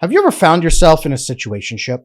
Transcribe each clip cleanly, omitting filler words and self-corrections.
Have you ever found yourself in a situationship?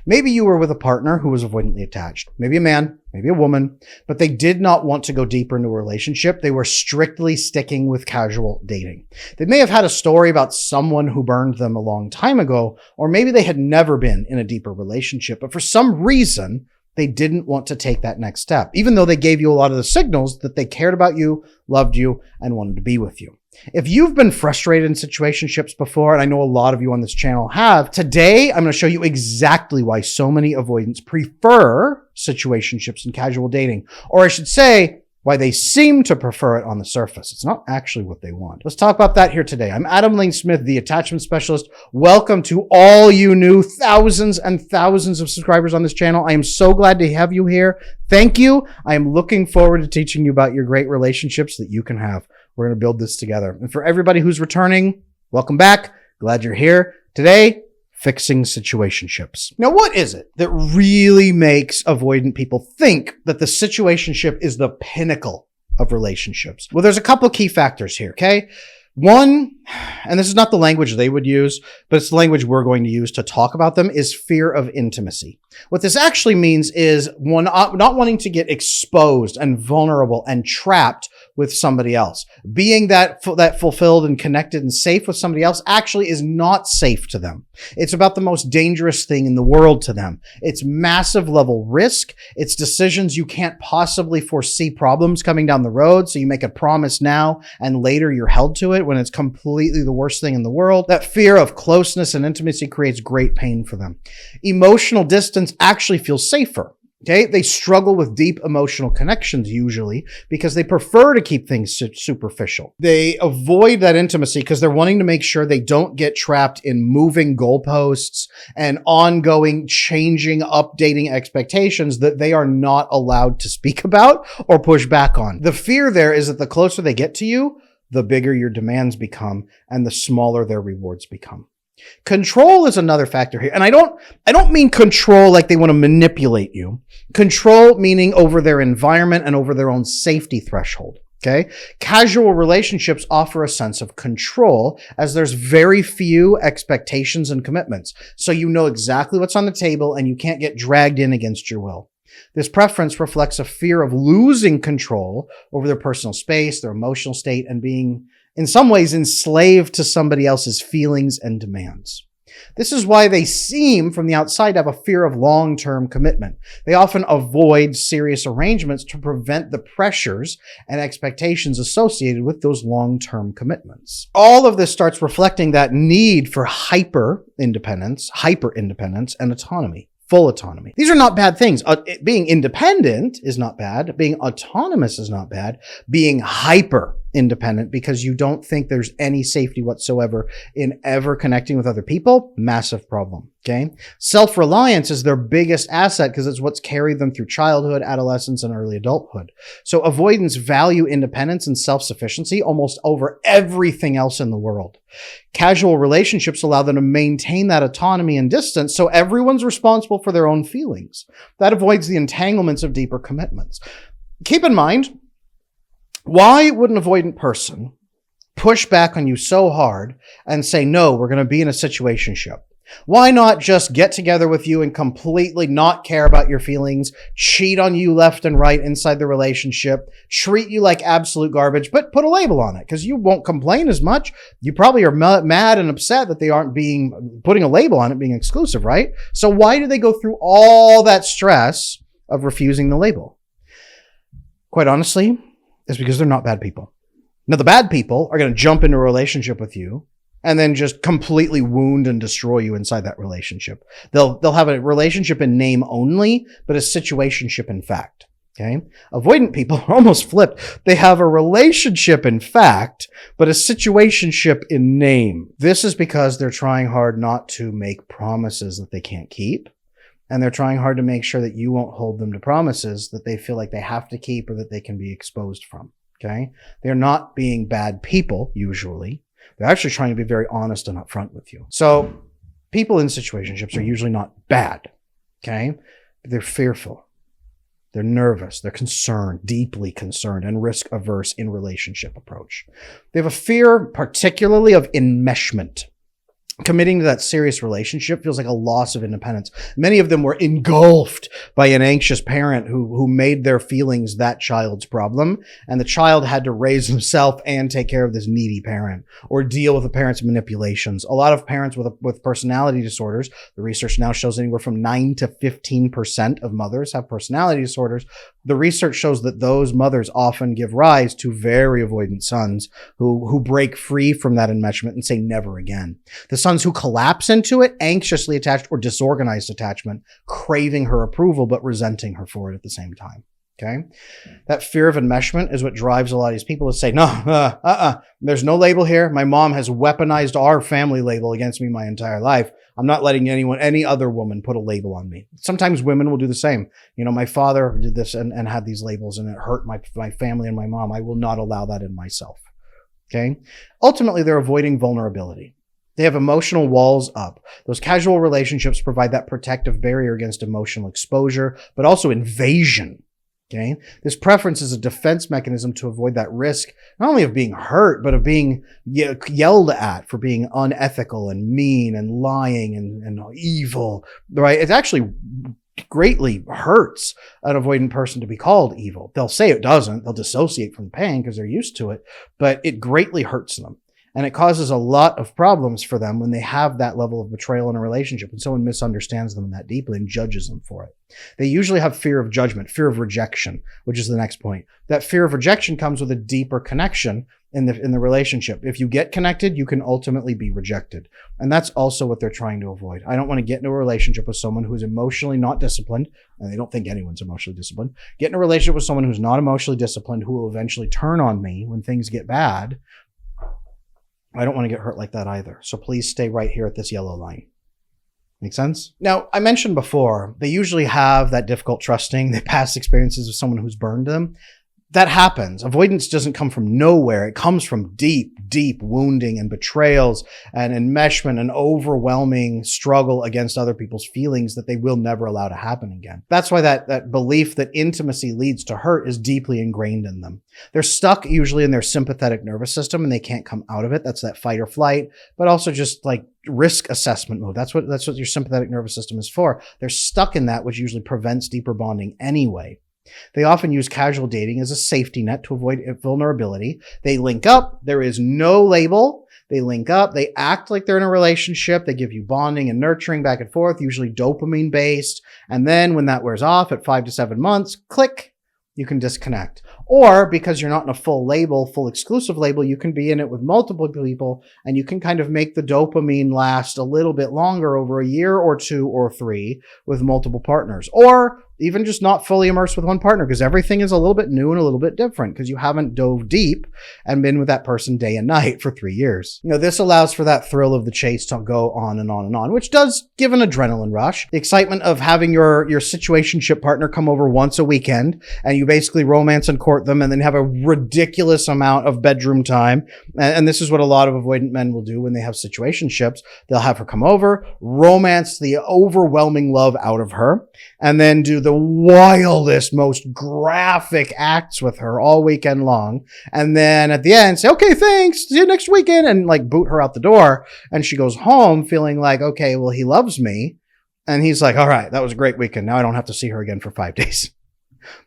Maybe you were with a partner who was avoidantly attached, maybe a man, maybe a woman, but they did not want to go deeper into a relationship. They were strictly sticking with casual dating. They may have had a story about someone who burned them a long time ago, or maybe they had never been in a deeper relationship, but for some reason, they didn't want to take that next step, even though they gave you a lot of the signals that they cared about you, loved you, and wanted to be with you. If you've been frustrated in situationships before, and I know a lot of you on this channel have, today I'm going to show you exactly why so many avoidants prefer situationships and casual dating, or I should say, why they seem to prefer it on the surface. It's not actually what they want. Let's talk about that here today. I'm Adam Lane Smith, the attachment specialist. Welcome to all you new thousands and thousands of subscribers on this channel. I am so glad to have you here. Thank you. I am looking forward to teaching you about your great relationships that you can have. We're going to build this together. And for everybody who's returning, welcome back. Glad you're here. Today, fixing situationships. Now, what is it that really makes avoidant people think that the situationship is the pinnacle of relationships? Well, there's a couple of key factors here, okay? One, and this is not the language they would use, but it's the language we're going to use to talk about them, is fear of intimacy. What this actually means is one not wanting to get exposed and vulnerable and trapped with somebody else. Being that fulfilled and connected and safe with somebody else actually is not safe to them. It's about the most dangerous thing in the world to them. It's massive level risk. It's decisions you can't possibly foresee problems coming down the road. So you make a promise now and later you're held to it when it's completely the worst thing in the world. That fear of closeness and intimacy creates great pain for them. Emotional distance actually feels safer. Okay, they struggle with deep emotional connections usually because they prefer to keep things superficial. They avoid that intimacy because they're wanting to make sure they don't get trapped in moving goalposts and ongoing changing, updating expectations that they are not allowed to speak about or push back on. The fear there is that the closer they get to you, the bigger your demands become and the smaller their rewards become. Control is another factor here. And I don't mean control like they want to manipulate you. Control meaning over their environment and over their own safety threshold. Okay. Casual relationships offer a sense of control as there's very few expectations and commitments. So you know exactly what's on the table and you can't get dragged in against your will. This preference reflects a fear of losing control over their personal space, their emotional state, and being in some ways enslaved to somebody else's feelings and demands. This is why they seem from the outside to have a fear of long-term commitment. They often avoid serious arrangements to prevent the pressures and expectations associated with those long-term commitments. All of this starts reflecting that need for hyper-independence, and autonomy. Full autonomy. These are not bad things. Being independent is not bad. Being autonomous is not bad. Being hyper independent because you don't think there's any safety whatsoever in ever connecting with other people, massive problem. Okay. Self-reliance is their biggest asset because it's what's carried them through childhood, adolescence, and early adulthood. So avoidants value independence and self-sufficiency almost over everything else in the world. Casual relationships allow them to maintain that autonomy and distance, so everyone's responsible for their own feelings. That avoids the entanglements of deeper commitments. Keep in mind, why would an avoidant person push back on you so hard and say, no, we're going to be in a situationship? Why not just get together with you and completely not care about your feelings, cheat on you left and right inside the relationship, treat you like absolute garbage, but put a label on it because you won't complain as much. You probably are mad and upset that they aren't putting a label on it being exclusive, right? So why do they go through all that stress of refusing the label? Quite honestly, it's because they're not bad people. Now, the bad people are going to jump into a relationship with you and then just completely wound and destroy you inside that relationship. They'll have a relationship in name only, but a situationship in fact. Okay. Avoidant people are almost flipped. They have a relationship in fact, but a situationship in name. This is because they're trying hard not to make promises that they can't keep. And they're trying hard to make sure that you won't hold them to promises that they feel like they have to keep or that they can be exposed from. Okay. They're not being bad people usually. They're actually trying to be very honest and upfront with you. So people in situationships are usually not bad, okay? But they're fearful. They're nervous. They're concerned, deeply concerned, and risk-averse in relationship approach. They have a fear particularly of enmeshment. Committing to that serious relationship feels like a loss of independence. Many of them were engulfed by an anxious parent who made their feelings that child's problem. And the child had to raise himself and take care of this needy parent or deal with the parent's manipulations. A lot of parents with personality disorders, the research now shows anywhere from 9 to 15% of mothers have personality disorders. The research shows that those mothers often give rise to very avoidant sons who break free from that enmeshment and say never again. The sons who collapse into it, anxiously attached or disorganized attachment, craving her approval but resenting her for it at the same time. Okay? That fear of enmeshment is what drives a lot of these people to say, no, there's no label here. My mom has weaponized our family label against me my entire life. I'm not letting any other woman put a label on me. Sometimes women will do the same. You know, my father did this and had these labels and it hurt my family and my mom. I will not allow that in myself. Okay? Ultimately, they're avoiding vulnerability. They have emotional walls up. Those casual relationships provide that protective barrier against emotional exposure, but also invasion. Okay. This preference is a defense mechanism to avoid that risk, not only of being hurt, but of being yelled at for being unethical and mean and lying and evil, right? It actually greatly hurts an avoidant person to be called evil. They'll say it doesn't. They'll dissociate from the pain because they're used to it, but it greatly hurts them. And it causes a lot of problems for them when they have that level of betrayal in a relationship and someone misunderstands them that deeply and judges them for it. They usually have fear of judgment, fear of rejection, which is the next point. That fear of rejection comes with a deeper connection in the relationship. If you get connected, you can ultimately be rejected. And that's also what they're trying to avoid. I don't want to get into a relationship with someone who's emotionally not disciplined, and they don't think anyone's emotionally disciplined. Get in a relationship with someone who's not emotionally disciplined, who will eventually turn on me when things get bad. I don't want to get hurt like that either. So please stay right here at this yellow line. Make sense? Now, I mentioned before, they usually have that difficult trusting, the past experiences of someone who's burned them. That happens. Avoidance doesn't come from nowhere. It comes from deep, deep wounding and betrayals and enmeshment and overwhelming struggle against other people's feelings that they will never allow to happen again. That's why that belief that intimacy leads to hurt is deeply ingrained in them. They're stuck usually in their sympathetic nervous system and they can't come out of it. That's that fight or flight, but also just like risk assessment mode. That's what your sympathetic nervous system is for. They're stuck in that, which usually prevents deeper bonding anyway. They often use casual dating as a safety net to avoid vulnerability. They link up. There is no label. They link up. They act like they're in a relationship. They give you bonding and nurturing back and forth, usually dopamine based. And then when that wears off at 5 to 7 months, click, you can disconnect. Or because you're not in a full exclusive label, you can be in it with multiple people and you can kind of make the dopamine last a little bit longer over a year or 2 or 3 with multiple partners. Or even just not fully immersed with one partner because everything is a little bit new and a little bit different because you haven't dove deep and been with that person day and night for 3 years. You know, this allows for that thrill of the chase to go on and on and on, which does give an adrenaline rush. The excitement of having your situationship partner come over once a weekend and you basically romance and court them and then have a ridiculous amount of bedroom time. And this is what a lot of avoidant men will do when they have situationships. They'll have her come over, romance the overwhelming love out of her, and then do the wildest, most graphic acts with her all weekend long. And then at the end say, okay, thanks, see you next weekend, and like boot her out the door. And she goes home feeling like, okay, well, he loves me. And he's like, all right, that was a great weekend. Now I don't have to see her again for 5 days.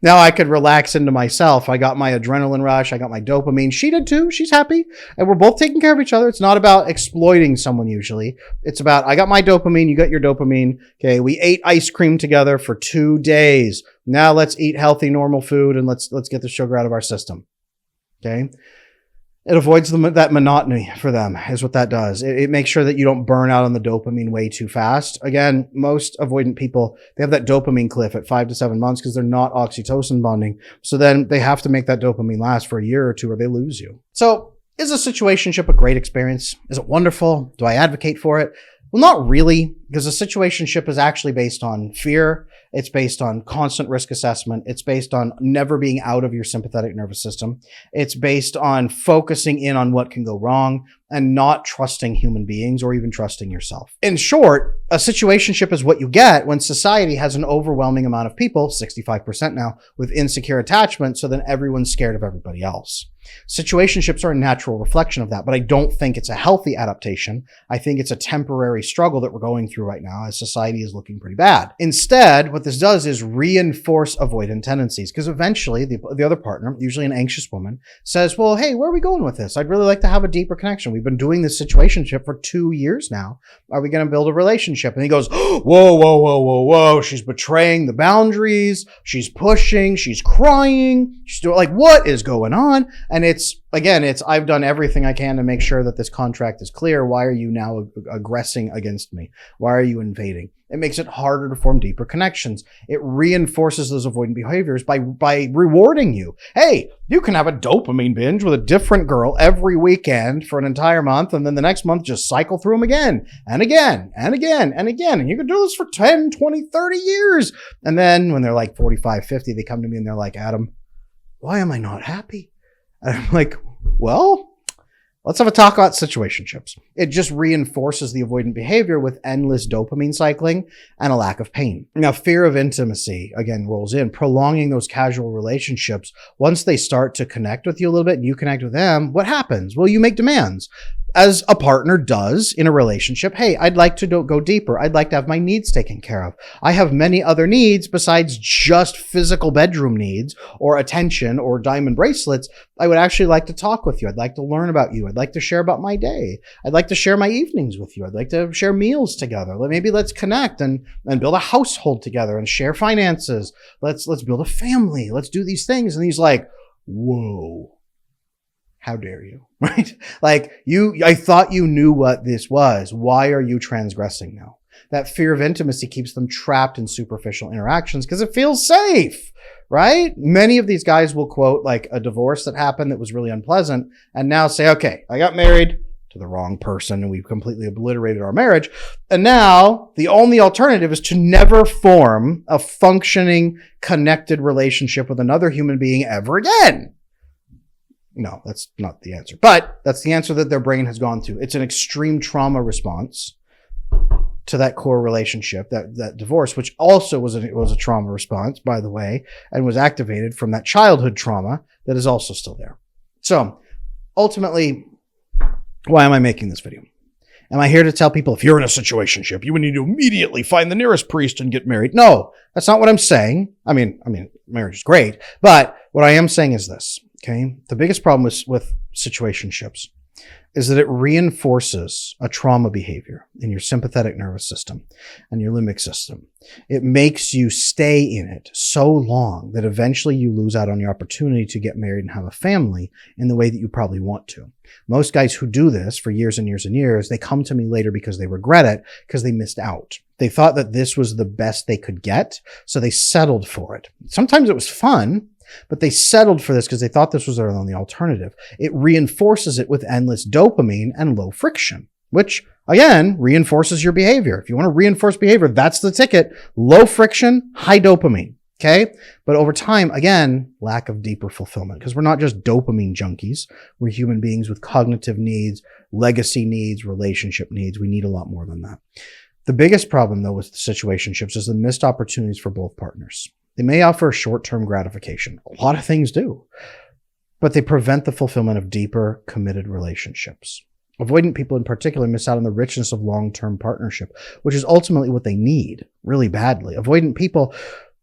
Now I could relax into myself. I got my adrenaline rush. I got my dopamine. She did too. She's happy. And we're both taking care of each other. It's not about exploiting someone usually. It's about, I got my dopamine. You got your dopamine. Okay. We ate ice cream together for 2 days. Now let's eat healthy, normal food and let's get the sugar out of our system. Okay. It avoids that monotony for them is what that does. It makes sure that you don't burn out on the dopamine way too fast. Again, most avoidant people, they have that dopamine cliff at 5 to 7 months because they're not oxytocin bonding. So then they have to make that dopamine last for a year or 2 or they lose you. So is a situationship a great experience? Is it wonderful? Do I advocate for it? Well, not really, because a situationship is actually based on fear. It's based on constant risk assessment. It's based on never being out of your sympathetic nervous system. It's based on focusing in on what can go wrong. and not trusting human beings or even trusting yourself. In short, a situationship is what you get when society has an overwhelming amount of people, 65% now, with insecure attachment, so then everyone's scared of everybody else. Situationships are a natural reflection of that, but I don't think it's a healthy adaptation. I think it's a temporary struggle that we're going through right now as society is looking pretty bad. Instead, what this does is reinforce avoidant tendencies, because eventually the other partner, usually an anxious woman, says, well, hey, where are we going with this? I'd really like to have a deeper connection. We've been doing this situationship for 2 years now. Are we going to build a relationship? And he goes, whoa, whoa, whoa, whoa, whoa. She's betraying the boundaries. She's pushing. She's crying. She's doing like, what is going on? And I've done everything I can to make sure that this contract is clear. Why are you now aggressing against me? Why are you invading? It makes it harder to form deeper connections. It reinforces those avoidant behaviors by rewarding you. Hey, you can have a dopamine binge with a different girl every weekend for an entire month, and then the next month just cycle through them again and again and again and again. And you can do this for 10, 20, 30 years. And then when they're like 45, 50, they come to me and they're like, Adam, why am I not happy? And I'm like, well, let's have a talk about situationships. It just reinforces the avoidant behavior with endless dopamine cycling and a lack of pain. Now, fear of intimacy, again, rolls in, prolonging those casual relationships. Once they start to connect with you a little bit and you connect with them, what happens? Well, you make demands. As a partner does in a relationship. Hey, I'd like to go deeper. I'd like to have my needs taken care of. I have many other needs besides just physical bedroom needs or attention or diamond bracelets. I would actually like to talk with you. I'd like to learn about you. I'd like to share about my day. I'd like to share my evenings with you. I'd like to share meals together. Maybe let's connect and build a household together and share finances. Let's build a family. Let's do these things. And he's like, whoa. How dare you, right? Like I thought you knew what this was. Why are you transgressing now? That fear of intimacy keeps them trapped in superficial interactions because it feels safe, right? Many of these guys will quote like a divorce that happened that was really unpleasant and now say, okay, I got married to the wrong person and we've completely obliterated our marriage. And now the only alternative is to never form a functioning, connected relationship with another human being ever again. No, that's not the answer, but that's the answer that their brain has gone to. It's an extreme trauma response to that core relationship, that divorce, which also was a trauma response, by the way, and was activated from that childhood trauma that is also still there. So ultimately, why am I making this video? Am I here to tell people if you're in a situationship, you would need to immediately find the nearest priest and get married? No, that's not what I'm saying. I mean, marriage is great, but what I am saying is this. Okay. The biggest problem with situationships is that it reinforces a trauma behavior in your sympathetic nervous system and your limbic system. It makes you stay in it so long that eventually you lose out on your opportunity to get married and have a family in the way that you probably want to. Most guys who do this for years and years and years, they come to me later because they regret it because they missed out. They thought that this was the best they could get, so they settled for it. Sometimes it was fun, but they settled for this because they thought this was their only alternative. It reinforces it with endless dopamine and low friction, which again reinforces your behavior. If you want to reinforce behavior, that's the ticket. Low friction, high dopamine. Okay. But over time, again, lack of deeper fulfillment because we're not just dopamine junkies. We're human beings with cognitive needs, legacy needs, relationship needs. We need a lot more than that. The biggest problem though with situationships is the missed opportunities for both partners. They may offer short-term gratification. A lot of things do, but they prevent the fulfillment of deeper, committed relationships. Avoidant people in particular miss out on the richness of long-term partnership, which is ultimately what they need really badly. Avoidant people,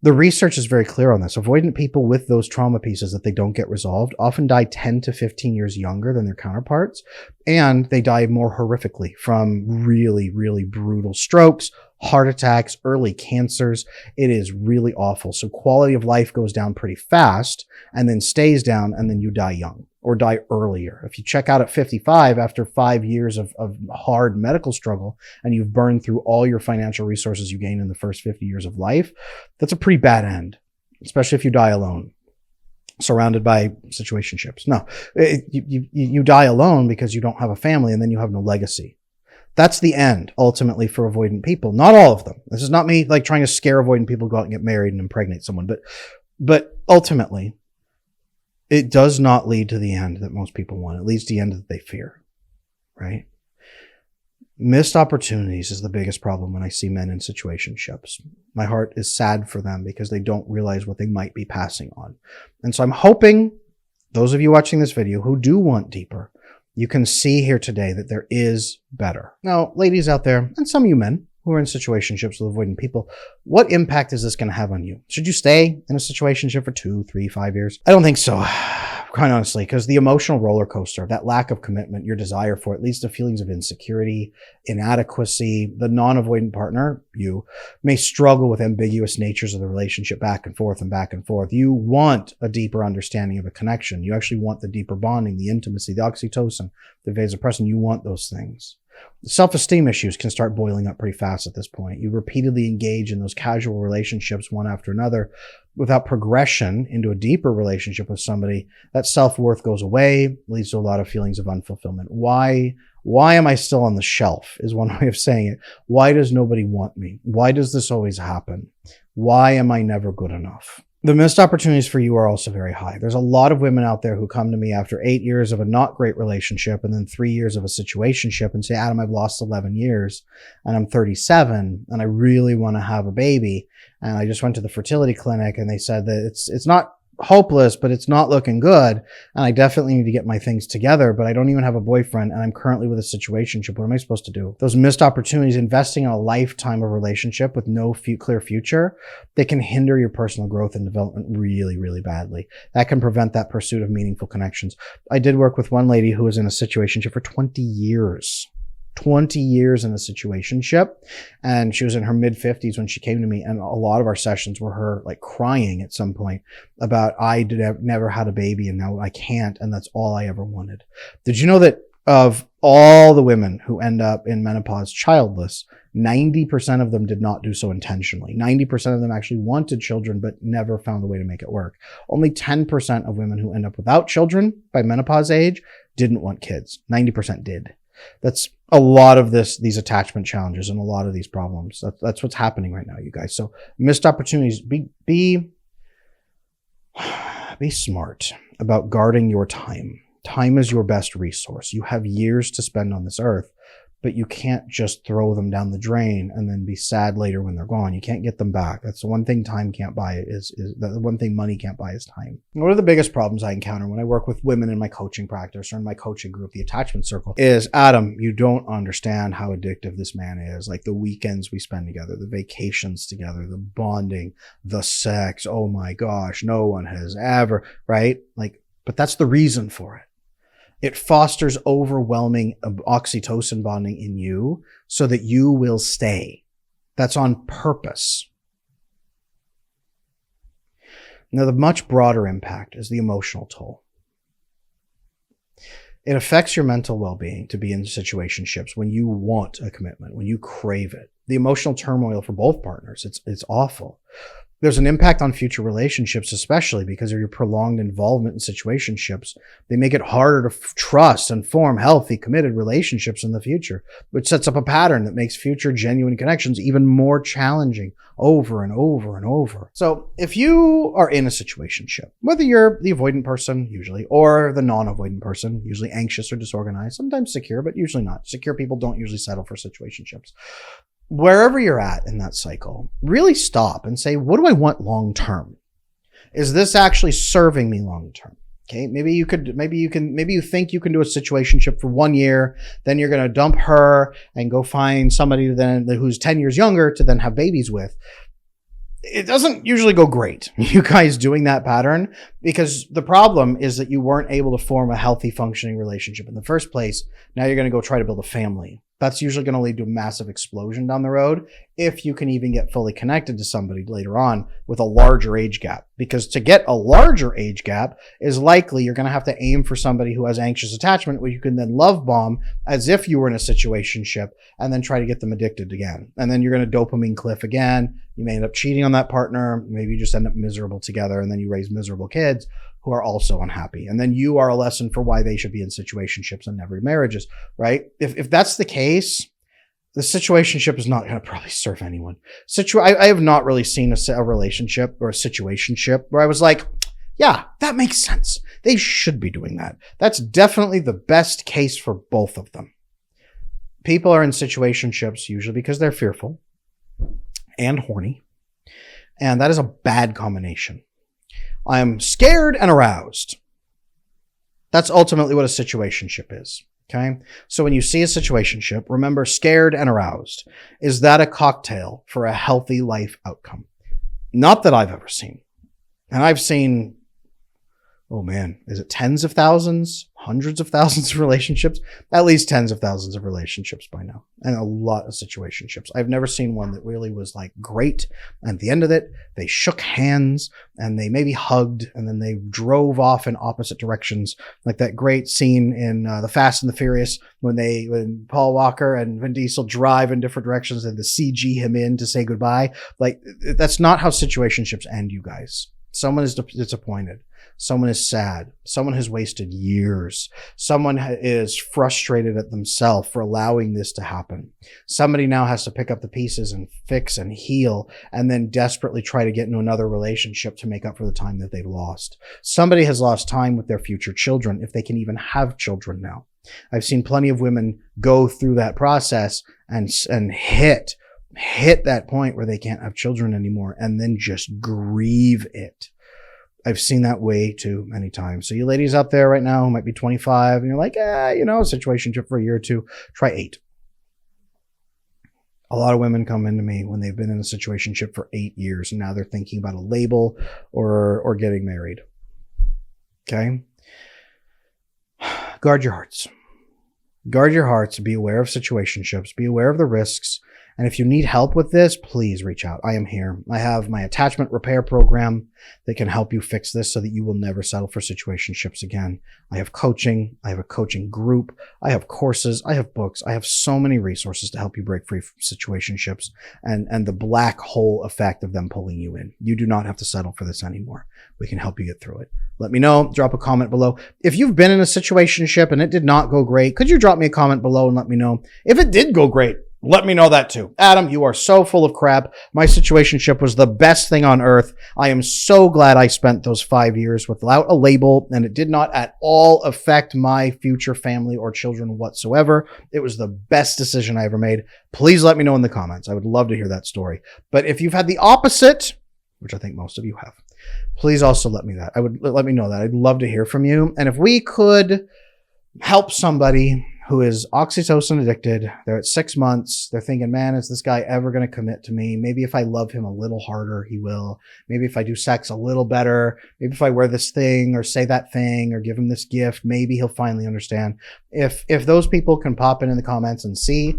the research is very clear on this. Avoidant people with those trauma pieces that they don't get resolved often die 10 to 15 years younger than their counterparts, and they die more horrifically from really, really brutal strokes, heart attacks, early cancers. It is really awful. So quality of life goes down pretty fast and then stays down, and then you die young or die earlier. If you check out at 55 after 5 years of hard medical struggle and you've burned through all your financial resources you gained in the first 50 years of life, that's a pretty bad end, especially if you die alone, surrounded by situationships. No, you die alone because you don't have a family and then you have no legacy. That's the end, ultimately, for avoidant people. Not all of them. This is not me like trying to scare avoidant people to go out and get married and impregnate someone, but ultimately, it does not lead to the end that most people want. It leads to the end that they fear, right? Missed opportunities is the biggest problem when I see men in situationships. My heart is sad for them because they don't realize what they might be passing on. And so I'm hoping those of you watching this video who do want deeper, you can see here today that there is better. Now, ladies out there, and some of you men who are in situationships with avoidant people, what impact is this going to have on you? Should you stay in a situationship for 2, 3, 5 years? I don't think so. Quite honestly, because the emotional roller coaster, that lack of commitment, your desire for it, leads to feelings of insecurity, inadequacy. The non-avoidant partner, you, may struggle with ambiguous natures of the relationship back and forth and back and forth. You want a deeper understanding of a connection. You actually want the deeper bonding, the intimacy, the oxytocin, the vasopressin. You want those things. Self-esteem issues can start boiling up pretty fast at this point. You repeatedly engage in those casual relationships one after another without progression into a deeper relationship with somebody. That self-worth goes away, leads to a lot of feelings of unfulfillment. Why am I still on the shelf is one way of saying it. Why does nobody want me? Why does this always happen? Why am I never good enough? The missed opportunities for you are also very high. There's a lot of women out there who come to me after 8 years of a not great relationship and then 3 years of a situationship and say, Adam, I've lost 11 years and I'm 37 and I really want to have a baby. And I just went to the fertility clinic and they said that it's not hopeless, but it's not looking good. And I definitely need to get my things together, but I don't even have a boyfriend and I'm currently with a situationship. What am I supposed to do? Those missed opportunities, investing in a lifetime of relationship with no clear future, they can hinder your personal growth and development really, really badly. That can prevent that pursuit of meaningful connections. I did work with one lady who was in a situationship for 20 years. 20 years in a situationship, and she was in her mid-50s when she came to me, and a lot of our sessions were her like crying at some point about never had a baby and now I can't, and that's all I ever wanted. Did you know that of all the women who end up in menopause childless, 90% of them did not do so intentionally. 90% of them actually wanted children but never found a way to make it work. Only 10% of women who end up without children by menopause age didn't want kids. 90% did. That's a lot of these attachment challenges and a lot of these problems. That's what's happening right now, you guys. So missed opportunities. Be smart about guarding your time. Time is your best resource. You have years to spend on this earth, but you can't just throw them down the drain and then be sad later when they're gone. You can't get them back. That's the one thing time can't buy is the one thing money can't buy is time. And one of the biggest problems I encounter when I work with women in my coaching practice or in my coaching group, the attachment circle, is, Adam, you don't understand how addictive this man is. Like the weekends we spend together, the vacations together, the bonding, the sex. Oh my gosh, no one has ever, right? Like, but that's the reason for it. It fosters overwhelming oxytocin bonding in you so that you will stay. That's on purpose. Now, the much broader impact is the emotional toll. It affects your mental well-being to be in situationships when you want a commitment, when you crave it. The emotional turmoil for both partners, it's awful. There's an impact on future relationships, especially because of your prolonged involvement in situationships. They make it harder to trust and form healthy, committed relationships in the future, which sets up a pattern that makes future genuine connections even more challenging over and over and over. So if you are in a situationship, whether you're the avoidant person, usually, or the non-avoidant person, usually anxious or disorganized, sometimes secure, but usually not. Secure people don't usually settle for situationships. Wherever you're at in that cycle, really stop and say, what do I want long term? Is this actually serving me long term? Okay, maybe you think you can do a situationship for 1 year, then you're going to dump her and go find somebody then who's 10 years younger to then have babies with. It doesn't usually go great, you guys doing that pattern, because the problem is that you weren't able to form a healthy, functioning relationship in the first place. Now you're going to go try to build a family. That's usually going to lead to a massive explosion down the road if you can even get fully connected to somebody later on with a larger age gap. Because to get a larger age gap is likely you're going to have to aim for somebody who has anxious attachment, where you can then love bomb as if you were in a situationship and then try to get them addicted again. And then you're going to dopamine cliff again. You may end up cheating on that partner. Maybe you just end up miserable together, and then you raise miserable kids who are also unhappy. And then you are a lesson for why they should be in situationships and never marriages, right? If that's the case, the situationship is not going to probably serve anyone. I have not really seen a relationship or a situationship where I was like, yeah, that makes sense. They should be doing that. That's definitely the best case for both of them. People are in situationships usually because they're fearful and horny. And that is a bad combination. I am scared and aroused. That's ultimately what a situationship is. Okay. So when you see a situationship, remember scared and aroused. Is that a cocktail for a healthy life outcome? Not that I've ever seen. And I've seen, oh man, is it tens of thousands, hundreds of thousands of relationships? At least tens of thousands of relationships by now. And a lot of situationships. I've never seen one that really was like great. And at the end of it, they shook hands and they maybe hugged and then they drove off in opposite directions. Like that great scene in The Fast and the Furious when Paul Walker and Vin Diesel drive in different directions and the CG him in to say goodbye. Like that's not how situationships end, you guys. Someone is disappointed. Someone is sad. Someone has wasted years. Someone is frustrated at themselves for allowing this to happen. Somebody now has to pick up the pieces and fix and heal and then desperately try to get into another relationship to make up for the time that they've lost. Somebody has lost time with their future children, if they can even have children now. I've seen plenty of women go through that process and hit that point where they can't have children anymore and then just grieve it. I've seen that way too many times. So you ladies out there right now who might be 25 and you're like, situationship for a year or two, try 8. A lot of women come into me when they've been in a situationship for 8 years and now they're thinking about a label or getting married. Okay. Guard your hearts. Guard your hearts. Be aware of situationships. Be aware of the risks. And if you need help with this, please reach out. I am here. I have my attachment repair program that can help you fix this so that you will never settle for situationships again. I have coaching. I have a coaching group. I have courses. I have books. I have so many resources to help you break free from situationships and the black hole effect of them pulling you in. You do not have to settle for this anymore. We can help you get through it. Let me know. Drop a comment below. If you've been in a situationship and it did not go great, could you drop me a comment below and let me know? If it did go great, let me know that too. Adam, you are so full of crap. My situationship was the best thing on earth. I am so glad I spent those 5 years without a label and it did not at all affect my future family or children whatsoever. It was the best decision I ever made. Please let me know in the comments. I would love to hear that story. But if you've had the opposite, which I think most of you have, please also let me know that. I'd love to hear from you. And if we could help somebody who is oxytocin addicted, they're at 6 months, they're thinking, man, is this guy ever going to commit to me? Maybe if I love him a little harder, he will. Maybe if I do sex a little better, maybe if I wear this thing or say that thing or give him this gift, maybe he'll finally understand. If those people can pop in the comments and see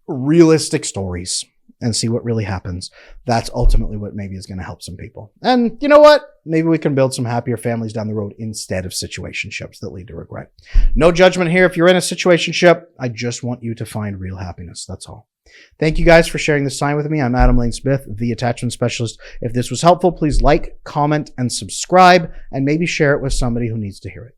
realistic stories and see what really happens, that's ultimately what maybe is going to help some people. And you know what? Maybe we can build some happier families down the road instead of situationships that lead to regret. No judgment here. If you're in a situationship, I just want you to find real happiness. That's all. Thank you guys for sharing this time with me. I'm Adam Lane Smith, the attachment specialist. If this was helpful, please like, comment, and subscribe, and maybe share it with somebody who needs to hear it.